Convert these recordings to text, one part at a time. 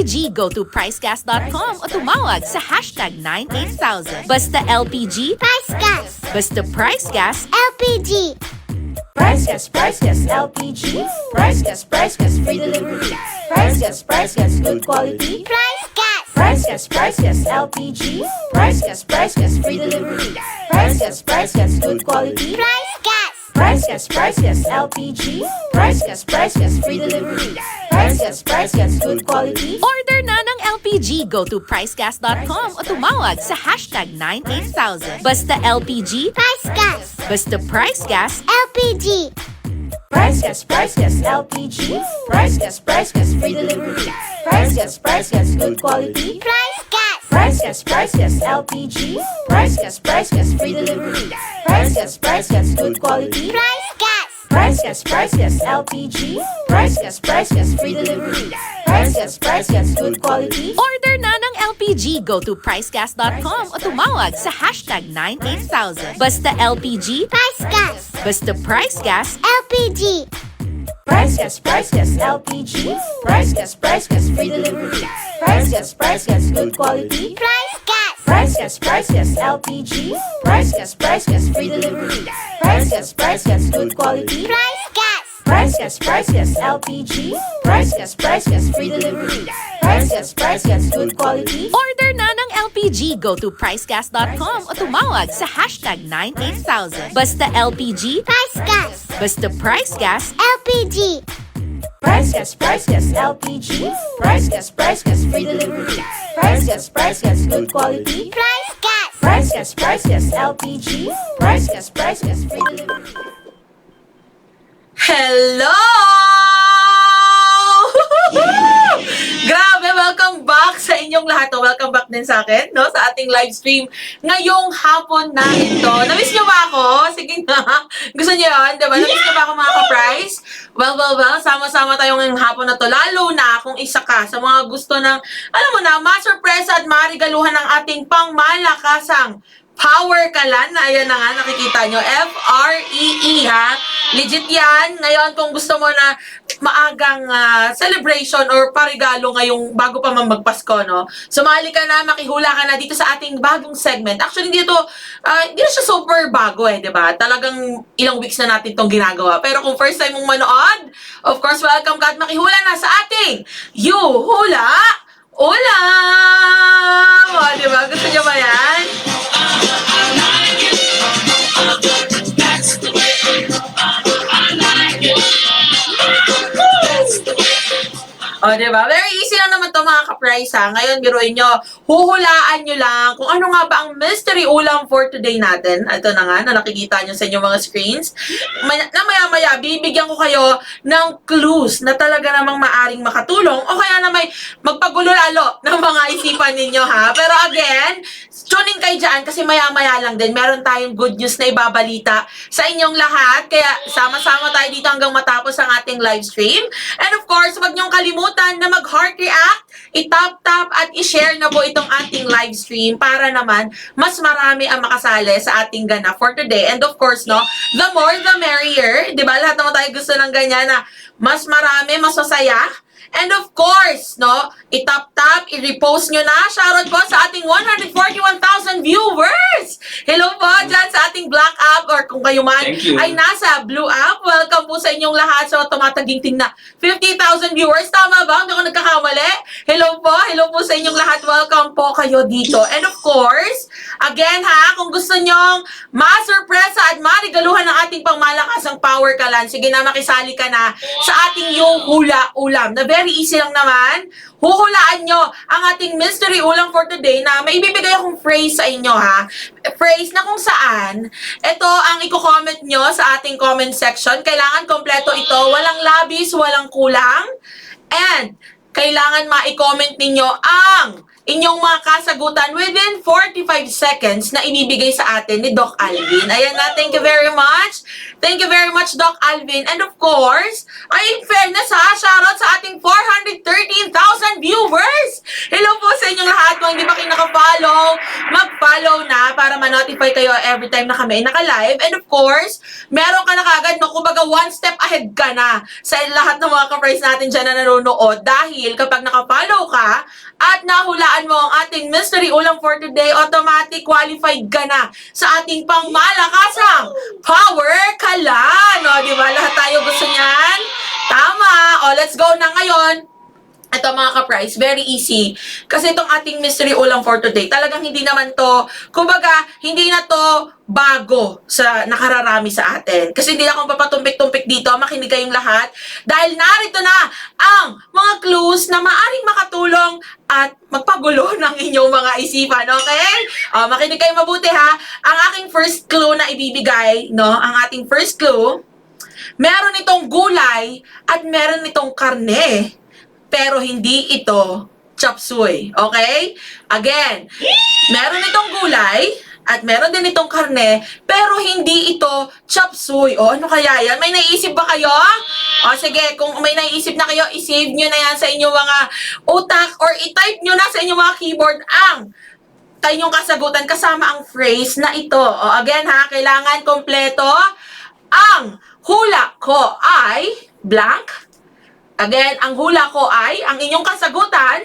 LPG, go to pricegas.com o tumawag sa hashtag 98000. Basta LPG, Price Gas! basta Price Gas, LPG! Price Gas, LPG. Price Gas, free delivery. Price Gas, good quality. Price Gas! Price Gas, LPG. Price Gas, free delivery. Price Gas, good quality. Price Gas! Price Gas, LPG. Price Gas, free delivery. Price Gas, good quality. order na ng LPG, go to pricegas.com o tumawag sa hashtag 98000. Basta LPG, Price Gas! basta Price Gas, LPG! Price Gas, LPG. Price Gas, free delivery. Price Gas, good quality. Price Gas! Price Gas, LPG. Price Gas, free delivery. Price Gas, good quality. Price Gas! Price Gas, LPG. Price Gas, free delivery. Price Gas, good quality. order na ng LPG, go to pricegas.com o tumawag sa hashtag 98000. Basta LPG, Price Gas! basta Price Gas, LPG! Price Gas, LPG. Price Gas, free delivery. Price Gas, good quality. Price Gas! Price Gas, LPG. Price Gas, free delivery. Price Gas, good quality. Price Gas! Price Gas, LPG. Price Gas, free delivery. Price Gas, good quality. order na ng LPG, go to pricegas.com o tumawag sa hashtag 98000. Basta LPG, Price Gas! basta Price Gas, LPG! Price Gas, LPG. Price Gas, free delivery. Price Gas, good quality. Price Gas! Price Gas, LPG. Price Gas, free delivery. Hello! Grabe, welcome back sa inyong lahat. Welcome back din sa akin, no? Sa ating live stream ngayong hapon na ito. Namiss niyo ba ako? Sige nga. Gusto niyo yun, diba? Namiss niyo ba ako mga ka-price? Well, sama-sama tayo ngayong hapon na to. Lalo na kung isa ka sa mga gusto ng, alam mo na, masurpresa at marigaluhan ng ating pangmalakasang Power Kalan, na ayan na nga, nakikita nyo, F-R-E-E, ha? Legit yan. Ngayon, kung gusto mo na maagang celebration or parigalo ngayong bago pa man magpasko, no? Sumali ka na, makihula ka na dito sa ating bagong segment. Actually, hindi na siya super bago eh, di ba? Talagang ilang weeks na natin itong ginagawa. Pero kung first time mong manood, of course, welcome ka at makihula na sa ating You Hula Ulam! O, di ba? Gusto nyo ba yan? O, diba? Very easy lang naman to mga ka-price, ha. Ngayon, biruin nyo, huhulaan nyo lang kung ano nga ba ang mystery ulam for today natin. Ito na nga, na nakikita nyo sa inyong mga screens. Na maya-maya, bibigyan ko kayo ng clues na talaga namang maaring makatulong o kaya na may magpagulo lalo ng mga isipan ninyo, ha. Pero again, tune in kayo dyan kasi maya-maya lang din. Meron tayong good news na ibabalita sa inyong lahat. Kaya sama-sama tayo dito hanggang matapos ang ating live stream. And of course, huwag nyong kalimutan na mag-heart react, i-tap-tap at i-share na po itong ating live stream para naman mas marami ang makasali sa ating ganap for today. And of course, no, the more the merrier. Di ba? Lahat naman tayo gusto ng ganyan na mas marami, mas masaya. And of course, no, i-tap-tap, i-repost nyo na. Shoutout po sa ating 141,000 viewers! Hello po dyan sa ating black app or kung kayo man ay nasa blue app. Welcome po sa inyong lahat sa tumataginting na 50,000 viewers. Tama ba? Hindi ako nagkakamali? Hello po sa inyong lahat. Welcome po kayo dito. And of course, again ha, kung gusto nyong ma-surpresa at marigaluhan ng ating pangmalakasang Power Kalan, sige na, makisali ka na sa ating Yung Hula Ulam. Na very easy lang naman. Huhulaan nyo ang ating mystery ulam for today na may ibibigay akong phrase sa inyo, ha. Phrase na kung saan, ito ang i-comment nyo sa ating comment section. Kailangan kompleto ito. Walang labis, walang kulang. And kailangan ma-comment ninyo ang inyong mga kasagutan within 45 seconds na ibibigay sa atin ni Doc Alvin. Ayan na, thank you very much. Thank you very much, Doc Alvin. And of course, ay in fairness ha, shoutout sa ating 413,000 viewers. Hello po sa inyong lahat. kung hindi pa kayo naka-follow, mag-follow na para ma-notify kayo every time na kami ay naka-live. And of course, meron ka na kagad, no, kumbaga one step ahead ka na sa lahat ng mga ka-prize natin dyan na nanonood. Dahil kapag naka-follow ka at nahulaan mo ang ating mystery ulam for today, automatic qualified ka na sa ating pangmalakasang Power Kalan. O, di ba? Lahat tayo gusto niyan? Tama. O, let's go na ngayon. Ito mga ka-price, very easy. Kasi itong ating mystery ulam for today, talagang hindi naman to, kumbaga, hindi na to bago sa nakararami sa atin. Kasi hindi akong papatumpik-tumpik dito, makinig kayong lahat. Dahil narito na ang mga clues na maaring makatulong at magpagulo ng inyong mga isipan, okay? Makinig kayong mabuti ha. Ang aking first clue na ibibigay, no, ang ating first clue, meron itong gulay at meron itong karne. Pero hindi ito chop suey. Okay? Again, meron itong gulay at meron din itong karne, pero hindi ito chop suey. O, ano kaya yan? May naiisip ba kayo? O, sige, kung may naiisip na kayo, isave nyo na yan sa inyong mga utak or i-type nyo na sa inyong mga keyboard ang inyong kasagutan kasama ang phrase na ito. O, again ha, kailangan kompleto. Ang hula ko ay blank. Again, ang hula ko ay ang inyong kasagutan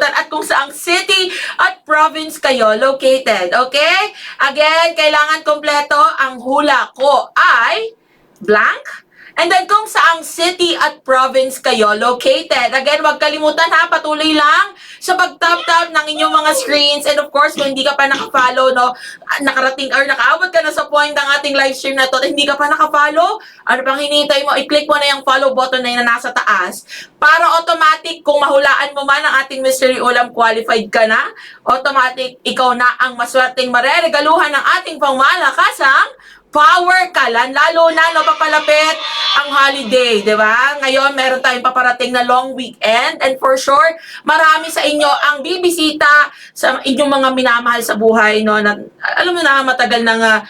at kung saang city at province kayo located. Okay? Again, kailangan kompleto. Ang hula ko ay blank. And then kung saang city at province kayo located. Again, huwag kalimutan ha, patuloy lang sa pag-tap-tap ng inyong mga screens. And of course, kung hindi ka pa naka-follow, no, nakarating or nakaabot ka na sa point ng ating live stream na to, at hindi ka pa naka-follow, ano pang hinihintay mo? I-click mo na yung follow button na yun na nasa taas para automatic, kung mahulaan mo man ang ating mystery ulam, qualified ka na. Automatic, ikaw na ang maswerteng mareregaluhan ng ating pangmalakasang Power Kalan, lalo na no, papalapit ang holiday, di ba? Ngayon, meron tayong paparating na long weekend and for sure, marami sa inyo ang bibisita sa inyong mga minamahal sa buhay, no? Na, alam mo na, matagal na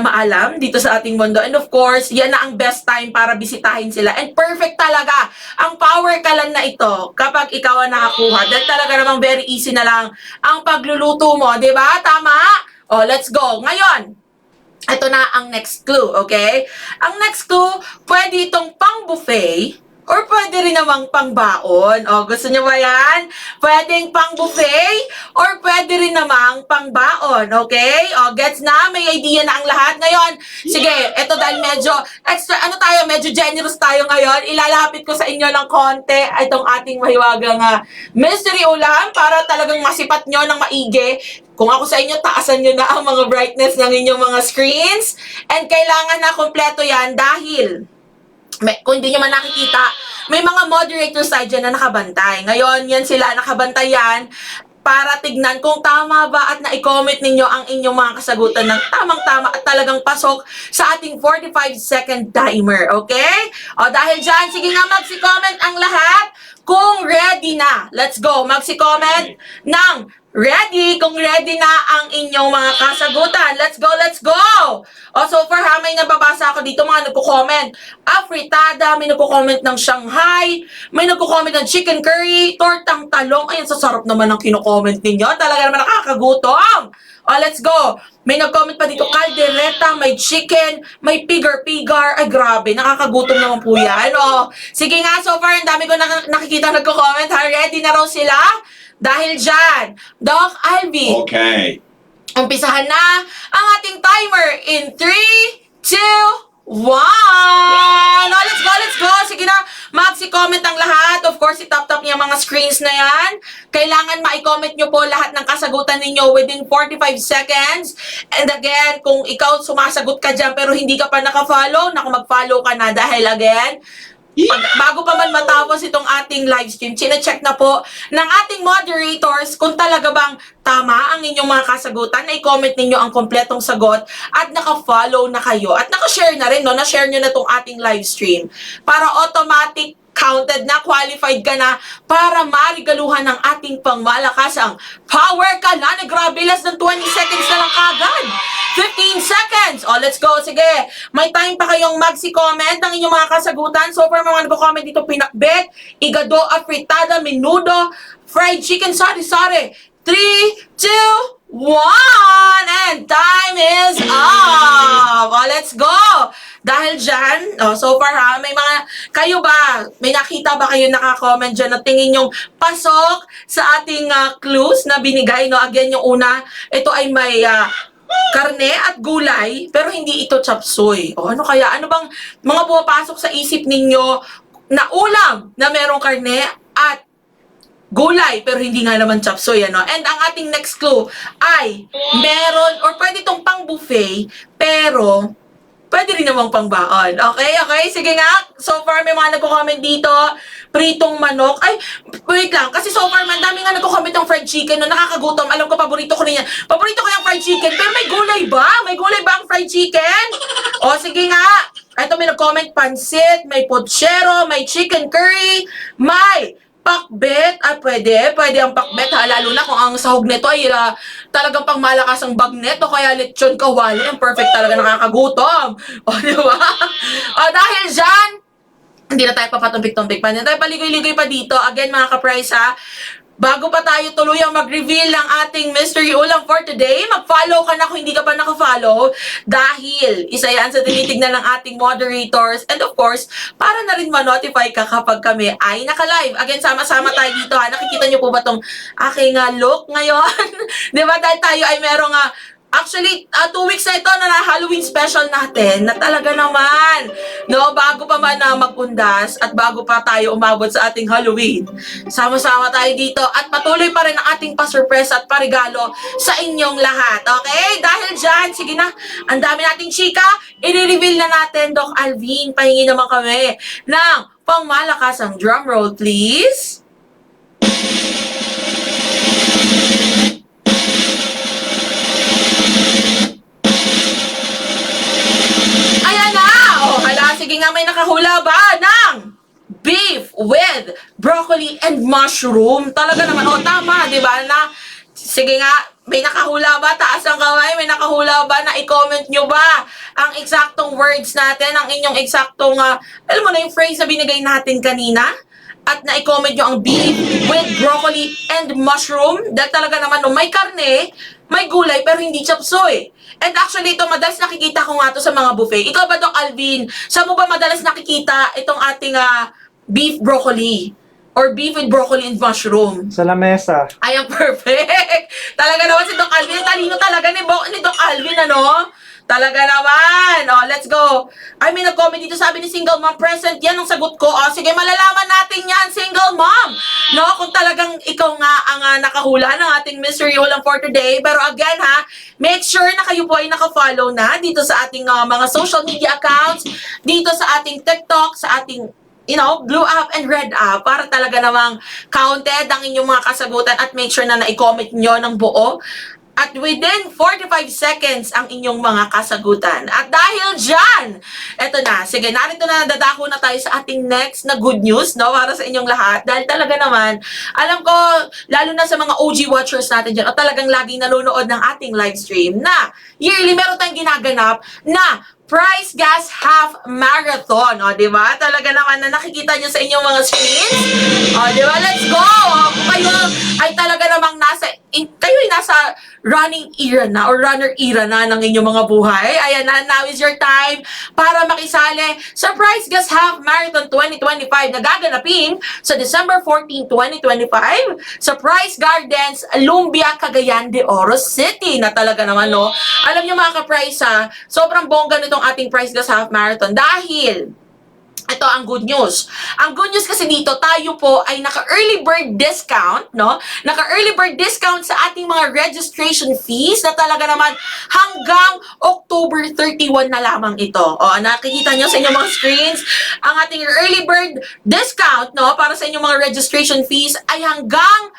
maalam dito sa ating mundo. And of course, yan na ang best time para bisitahin sila. And perfect talaga ang Power Kalan na ito kapag ikaw ang nakakuha. Dahil talaga namang very easy na lang ang pagluluto mo, di ba? Tama? O, let's go. Ngayon, ito na ang next clue, okay? Ang next clue, pwede itong pang-buffet or pwede rin namang pang-baon. O, gusto nyo ba yan? Pwedeng pang-buffet or pwede rin namang pang-baon, okay? O, gets na? May idea na ang lahat. Ngayon, sige, ito dahil medyo extra, medyo generous tayo ngayon. Ilalapit ko sa inyo ng konti itong ating mahiwagang mystery ulam para talagang masipat nyo ng maigi. Kung ako sa inyo, taasan nyo na ang mga brightness ng inyong mga screens. And kailangan na kompleto yan dahil, kung hindi nyo man nakikita, may mga moderators tayo dyan na nakabantay. Ngayon, yan sila, nakabantay yan para tignan kung tama ba at na-comment ninyo ang inyong mga kasagutan ng tamang-tama at talagang pasok sa ating 45-second timer. Okay? O dahil dyan, sige nga magsi-comment ang lahat kung ready na. Let's go. Magsi-comment ng ready, kung ready na ang inyong mga kasagutan. Let's go, let's go! O, so far ha, may nababasa ako dito, mga nagko-comment. Afritada, may nagko-comment ng Shanghai, may nagko-comment ng chicken curry, tortang talong. Ayan, sa sarap naman ang kino-comment ninyo. Talaga naman nakakagutom. O, let's go. May nag-comment pa dito, caldereta, may chicken, may pigar-pigar. Ay, grabe, nakakagutom naman po yan. O, sige nga, so far, ang dami ko nakikita nagko-comment. Ha, ready na raw sila? Dahil dyan, Doc Alvin, Okay. umpisahan na ang ating timer in 3, 2, 1! No, let's go, let's go! Sige na, magsi-comment ang lahat. Of course, itap-tap niya mga screens na yan. Kailangan ma-comment nyo po lahat ng kasagutan ninyo within 45 seconds. And again, kung ikaw sumasagot ka dyan pero hindi ka pa naka-follow, mag-follow ka na dahil again, bago pa man matapos itong ating live stream, chine-check na po ng ating moderators kung talaga bang tama ang inyong mga kasagutan. I-comment ninyo ang kompletong sagot at naka-follow na kayo. At naka-share na rin, no? Na-share nyo na itong ating live stream. Para automatic counted na, qualified ka na para marigaluhan ng ating pangmalakasang Power Kalana. Grabe, less than 20 seconds na lang kagad. 15 seconds. Oh, let's go. Sige. May time pa kayong magsi-comment ng inyong mga kasagutan. So far, mga nagko-comment dito, pinakbet, igado, afritada, menudo, fried chicken, sari-sari. 3, 2, 1, and time is up! Oh, let's go! Dahil dyan, so far ha, may mga, kayo ba, may nakita ba kayo naka-comment dyan na tingin yung pasok sa ating clues na binigay, no? Again, yung una, ito ay may karne at gulay, pero hindi ito chop suey. O ano kaya? Ano bang mga pumapasok sa isip ninyo na ulam na merong karne at gulay, pero hindi nga naman chop suey, ano? And ang ating next clue ay meron, or pwede itong pang buffet, pero pwede rin namang pang baon. Okay? Sige nga. So far, may mga nagko-comment dito. Pritong manok. Ay, wait lang. Kasi so far, man, dami nga nagko-comment ng fried chicken. No, nakakagutom. Alam ko, paborito ko rin yan. Paborito ko yung fried chicken. Pero may gulay ba? May gulay ba ang fried chicken? O, sige nga. Ito, may nag-comment pansit, may pochero, may chicken curry, may pakbet. Pwede ang pakbet, ha? Lalo na kung ang sahog nito ay talagang pang malakas ang bagnet o kaya lechon kawali. Ang perfect talaga, nakakagutom. O, di ba? O, dahil dyan, hindi na tayo papatumpik-tumpik pa. Hindi tayo paligoy-ligoy pa dito. Again, mga ka-price, ha? Bago pa tayo tuluyang mag-reveal ng ating mystery ulam for today, mag-follow ka na kung hindi ka pa naka-follow dahil isa yan sa tinitignan ng ating moderators and of course, para na rin ma-notify ka kapag kami ay naka-live. Again, sama-sama tayo dito ha. Nakikita nyo po ba itong aking look ngayon? Di ba? Dahil tayo ay merong actually, 2 weeks na ito na Halloween special natin na talaga naman, no, bago pa man na magundas at bago pa tayo umabot sa ating Halloween, sama-sama tayo dito at patuloy pa rin ang ating pa-surprise at parigalo sa inyong lahat. Okay? Dahil dyan, sige na, ang dami nating chika, i-reveal na natin, Doc Alvin, pahingi naman kami ng pangmalakasang drum roll, please. Sige nga, may nakahula ba ng beef with broccoli and mushroom? Talaga naman, tama, di ba? Sige nga, may nakahula ba? Taas ang kamay, may nakahula ba? Na i-comment nyo ba ang eksaktong words natin, ang inyong eksaktong, alam mo na yung phrase na binigay natin kanina? At na-i-comment nyo ang beef with broccoli and mushroom? Dahil talaga naman, may karne, may gulay, pero hindi chop suey. And actually, ito, madalas nakikita ko nga to sa mga buffet. Ikaw ba, Doc Alvin? Saan mo ba madalas nakikita itong ating beef broccoli? Or beef with broccoli and mushroom? Sa lamesa. Ay, ang perfect! Talaga naman si Doc Alvin. Talino talaga ni Doc Alvin, ano? Talaga naman! O, let's go! Ay, may nag-comment dito, sabi ni Single Mom, present yan ang sagot ko. O, sige, malalaman natin yan, Single Mom! No, kung talagang ikaw nga ang nakahula ng ating mystery ulam for today. Pero again, ha, make sure na kayo po ay nakafollow na dito sa ating mga social media accounts, dito sa ating TikTok, sa ating blue app and red app para talaga namang counted ang inyong mga kasagutan at make sure na na-comment nyo ng buo. At within 45 seconds ang inyong mga kasagutan. At dahil dyan, eto na, sige, narito na, dadako na tayo sa ating next na good news, no, para sa inyong lahat. Dahil talaga naman, alam ko, lalo na sa mga OG watchers natin dyan, o talagang laging nanonood ng ating live stream, na yearly meron tayong ginaganap na Price Gas Half Marathon. O, di ba? Talaga naman na nakikita nyo sa inyong mga screens. O, di ba? Let's go! O, kung kayo ay talaga namang kayo ay nasa running era na or runner era na ng inyong mga buhay. Ayan na, now is your time para makisali sa Price Gas Half Marathon 2025 na gaganapin sa December 14, 2025 sa Price Gardens, Lumbia, Cagayan de Oro City na talaga naman, no? Alam nyo mga ka-Price, sobrang bongga nitong ating Price Gas Half Marathon dahil ito ang good news. Ang good news kasi dito, tayo po ay naka-early bird discount, no? Naka-early bird discount sa ating mga registration fees na talaga naman hanggang October 31 na lamang ito. O, nakikita nyo sa inyong mga screens, ang ating early bird discount, no, para sa inyong mga registration fees ay hanggang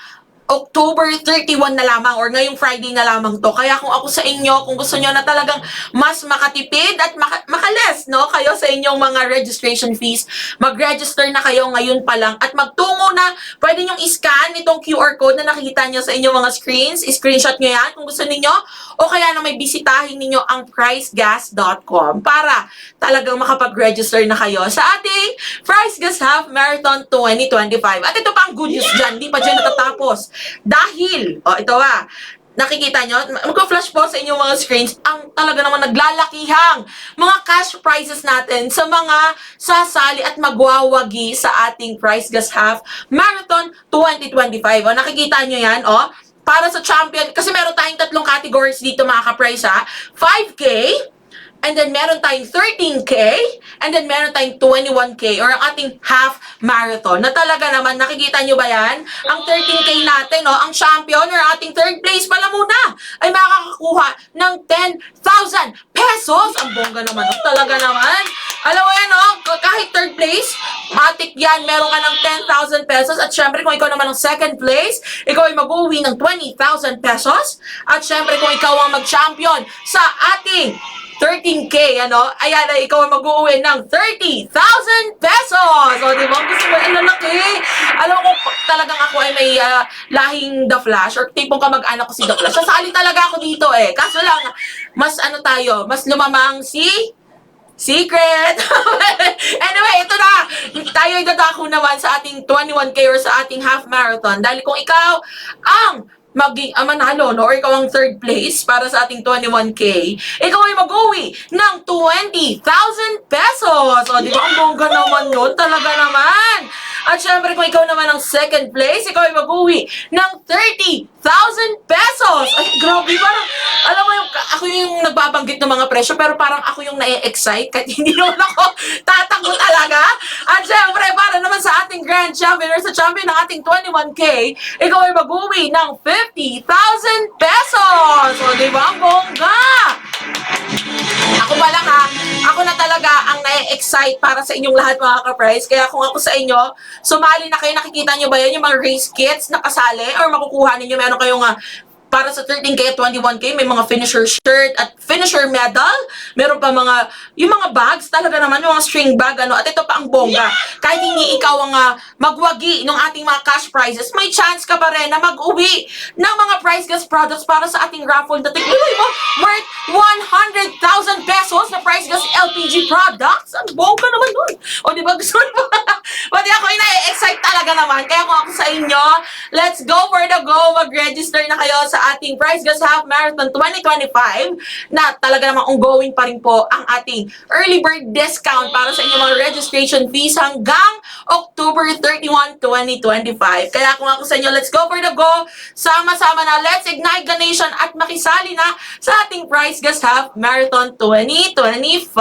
October 31 na lamang or ngayong Friday na lamang to. Kaya kung ako sa inyo, kung gusto nyo na talagang mas makatipid at makaless, no, kayo sa inyong mga registration fees, mag-register na kayo ngayon pa lang at magtungo na, pwede nyong i-scan itong QR code na nakikita nyo sa inyong mga screens, screenshot nyo yan kung gusto ninyo, o kaya na may bisitahin ninyo ang pricegas.com para talagang makapag-register na kayo sa ating Price Gas Half Marathon 2025. At ito pa ang good news dyan, hindi pa dyan natatapos. Dahil, ito nakikita nyo, magpa-flash po sa inyong mga screens, ang talaga naman naglalakihang mga cash prizes natin sa mga sasali at magwawagi sa ating Price Gas Half Marathon 2025. Nakikita nyo yan, para sa champion, kasi meron tayong 3 categories dito mga ka-price, 5K, and then meron tayong 13K, and then meron tayong 21K, or ang ating half marathon, na talaga naman, nakikita nyo ba yan? Ang 13K natin, ang champion, or ating third place pala muna, ay makakakuha ng 10,000 pesos. Ang bongga naman, talaga naman. Alam mo yan, kahit third place, matik yan, meron ka ng 10,000 pesos, at syempre, kung ikaw naman ang second place, ikaw ay mag-uwi ng 20,000 pesos, at syempre, kung ikaw ang mag-champion sa ating 13K, ayan ay ikaw ay mag-uwi ng 30,000 pesos. O, di ba? Gusto mo, lalaki. Alam ko, talagang ako ay may lahing The Flash, or tipong kamag-anak ko si The Flash. Sasali talaga ako dito Kaso lang, mas mas lumamang si Secret! Anyway, ito na! Tayo ay dadako naman sa ating 21K or sa ating half marathon. Dahil kung ikaw ang manalo, or ikaw ang third place para sa ating 21K, ikaw ay mag-uwi ng 20,000 pesos. O, di ba? Ang bongga naman yun. Talaga naman. At syempre, kung ikaw naman ang second place, ikaw ay mag-uwi ng 30,000 pesos. Ay, grabe. Parang, alam mo yung, ako yung nagbabanggit ng mga presyo, pero parang ako yung na-excite kahit hindi naman ako tatakbo talaga. At syempre, para naman sa ating grand champion or sa champion ng ating 21K, ikaw ay mag-uwi ng 50,000 pesos. O, di ba? Ang bongga. Ako pa lang ako na talaga ang na-excite para sa inyong lahat mga ka-price. Kaya kung ako sa inyo, sumali na kayo, nakikita nyo ba yan, yung mga race kits na kasali, or makukuha ninyo, meron kayong para sa 13K at 21K, may mga finisher shirt at finisher medal. Meron pa yung mga bags, talaga naman, yung mga string bag, at ito pa ang bongga. Kahit hindi ikaw ang magwagi ng ating mga cash prizes, may chance ka pa rin na mag-uwi ng mga Price Gas products para sa ating raffle na tignan mo, worth 100,000 pesos na Price Gas LPG products. Ang bongga naman dun. O, di ba, gusto mo? Pati ako ina-excite talaga naman. Kaya kung ako sa inyo, let's go for the go. Mag-register na kayo sa ating Price Gas Half Marathon 2025 na talaga namang ongoing pa rin po ang ating early bird discount para sa inyong mga registration fees hanggang October 31, 2025. Kaya kung ako sa inyo, let's go for the go. Sama-sama na, let's ignite the nation at makisali na sa ating Price Gas Half Marathon 2025.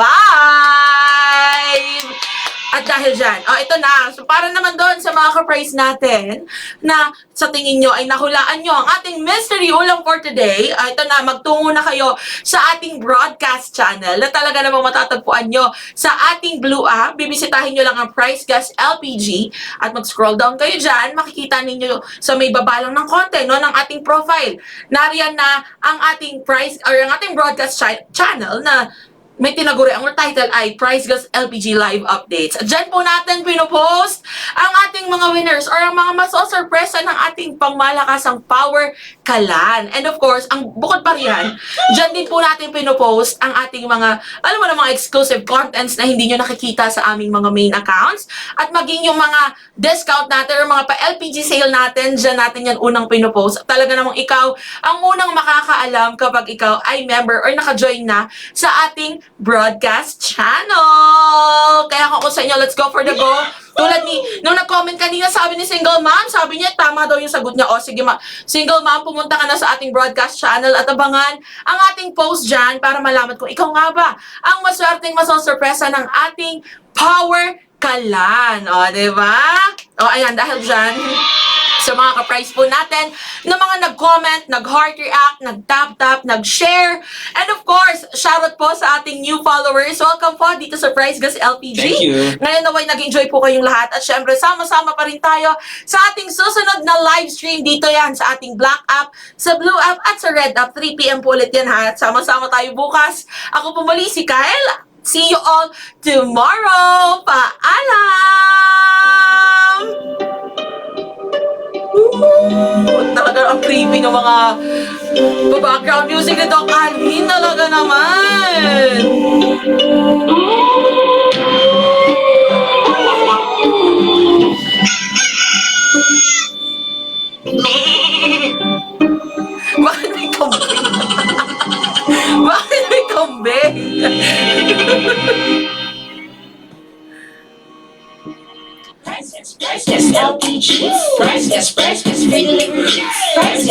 At dahil dyan, ito na. So, para naman doon sa mga ka-price natin na sa tingin nyo ay nahulaan nyo ang ating mystery ulam for today, ito na, magtungo na kayo sa ating broadcast channel na talaga namang matatagpuan nyo sa ating Blue app. Bibisitahin nyo lang ang Price Gas LPG at mag-scroll down kayo dyan. Makikita ninyo sa may baba lang ng konti ng ating profile. Nariyan na ang ating price or ang ating broadcast channel na may tinaguri. Ang title ay Price Gas LPG Live Updates. At dyan po natin pinopost ang ating mga winners or ang mga masosurpresa ng ating pangmalakasang Power Kalan. And of course, ang bukod pa riyan, dyan din po natin pinopost ang ating mga, alam mo na, mga exclusive contents na hindi nyo nakikita sa aming mga main accounts. At maging yung mga discount natin or mga pa-LPG sale natin, dyan natin yan unang pinopost. Talaga namang ikaw ang unang makakaalam kapag ikaw ay member or naka-join na sa ating broadcast channel. Kaya ako sa inyo, let's go for the go. Tulad nung nag-comment kanina, sabi ni Single Mom, sabi niya, tama daw yung sagot niya. O, sige Single Mom, pumunta ka na sa ating broadcast channel at abangan ang ating post dyan para malaman kung ikaw nga ba ang maswerteng masosurpresa ng ating Power Kalan. O, diba? O, ayan, dahil dyan, sa mga ka-price po natin na mga nag-comment, nag-heart react, nag-tap-tap, nag-share. And of course, shoutout po sa ating new followers. Welcome po dito sa Price Gas LPG. Thank you. Ngayon naway nag-enjoy po kayong lahat. At syempre, sama-sama pa rin tayo sa ating susunod na live stream dito yan sa ating Black app, sa Blue app, at sa Red app. 3 p.m. po ulit yan ha. At sama-sama tayo bukas. Ako po muli si Kyle. See you all tomorrow. Paalam! Talaga ang creepy ng mga background music nito. Alvin talaga naman. Bakit may kambing? Bakit may kambing? Price Gas LPG. Price Gas, free delivery. Price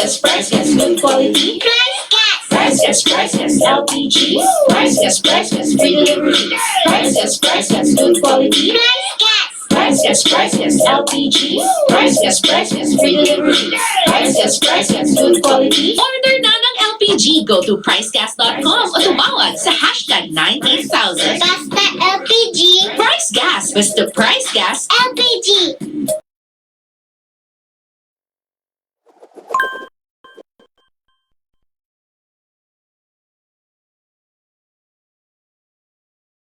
Gas, good quality. Price Gas. Price Gas LPG. Price Gas, free delivery. Price Gas, good quality. Price Gas. Price Gas LPG. Price Gas, free delivery. Price Gas, good quality. Order na ng LPG. Go to pricecast.com o tumawag sa hashtag 98000. Basta LPG. Price Gas. Basta Price Gas. LPG.